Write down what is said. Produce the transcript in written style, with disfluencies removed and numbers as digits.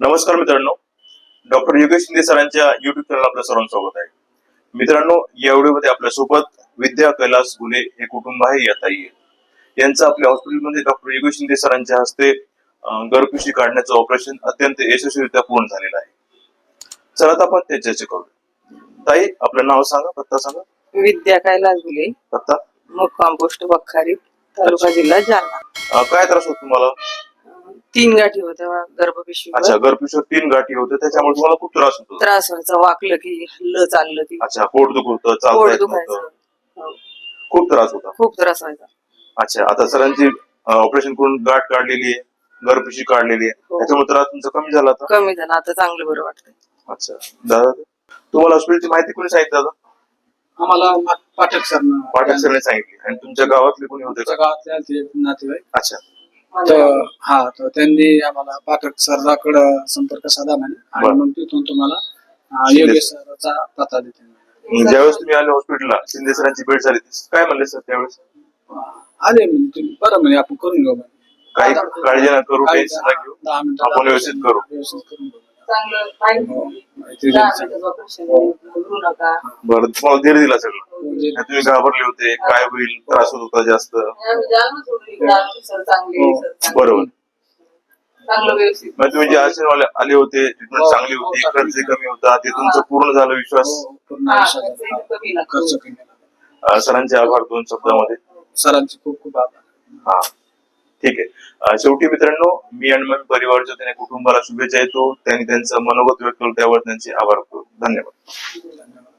नमस्कार मित्रांनो, डॉक्टर योगेश शिंदे सरांच्या युट्यूब चॅनल आपलं सर्वांचं स्वागत आहे. मित्रांनो, या व्हिडिओमध्ये आपल्यासोबत विद्या कैलास गुले हे कुटुंब आहे. या ताई यांचं आपल्या हॉस्पिटलमध्ये डॉक्टर योगेश शिंदे सरांच्या हस्ते गर्भपिशवी काढण्याचं ऑपरेशन अत्यंत यशस्वीरित्या पूर्ण झालेलं आहे. चला आता आपण त्याच्याशी करू. ताई, आपलं नाव सांगा, पत्ता सांगा. विद्या कैलास गुले, पत्ता मुक्काम पोस्ट बखारी, तालुका जिल्हा जालना. काय त्रास होतो तुम्हाला? 3 गाठी होत्या गर्भपिशवीवर. अच्छा, गर्भपिशवीवर 3 गाठी होते, त्याच्यामुळे तुम्हाला खूप त्रास होतो. त्रास व्हायचा, वाकलं की हल्लं चाललं की अच्छा, पोट दुखत होतं, पोट चालता येत दुखायचं. नव्हतं, हो, खूप त्रास होता. खूप त्रास व्हायचा. अच्छा, आता सरांची ऑपरेशन करून गाठ काढलेली आहे, गर्भपिशवी काढलेली आहे, हो. त्याच्यामुळे त्रास तुमचा कमी झाला आता. कमी झाला, आता चांगलं बरं वाटतंय. अच्छा दादा, तुम्हाला हॉस्पिटलची माहिती कोणी सांगितली दादा? आम्हाला पाठक सर पाठक सरने सांगितली. आणि तुमच्या गावातले कोणी होते का? गावातले आलते नातेवाईक. अच्छा, तर त्यांनी आम्हाला पाठक सराकडे संपर्क साधा म्हणे आणि बरं. मग तिथून तुम्हाला शिंदे योगेश सरचा पत्ता देते. मग ज्यावेळेस तुम्ही आले हॉस्पिटलला, शिंदे सरांची भेट झाली, काय म्हणले सर त्यावेळेस? आले म्हणजे तुम्ही बरं म्हणे आपण करून घेऊ म्हणे. काही काळजी नका करू, टेन्शन नका घेऊ, 10 मिनिटं आपण व्यवस्थित करू. व्यवस्थित करून घेऊ. चांगलं पाहिजे. हो, माहिती 10 दिली. मिनिटाचं ऑपरेशन आहे, घाबरू नका. बरं, तुम्हाला धीर दिला सगळं. म्हणजे आणि तुम्ही घाबरले होते, काय होईल, त्रास होत होता जास्त. आम्ही जालना सोडली, जालना सर चांगले, हो. सर चांगले. बरोबर. चांगलं व्यवस्थित. मग तुम्ही जे आश्रमवाले आले होते, ट्रीटमेंट हो. चांगली होती, खर्च कमी होता, ते तुमचं पूर्ण झालं विश्वास. हो, पूर्ण हा, आयुष्यात खर्च हा, कमी लागतो. खर्च कमी झाला. सरांचे आभार 2 शब्दामध्ये. सरांचे खूप खूप आभार. हा, ठीक आहे. शेवटी मित्रांनो, मी आणि माझ्या परिवाराच्या त्याने कुटुंबाला शुभेच्छा देतो. त्यांनी त्यांचं मनोगत व्यक्त केलं, त्यावर त्यांचे आभार करतो. धन्यवाद. धन्यवाद.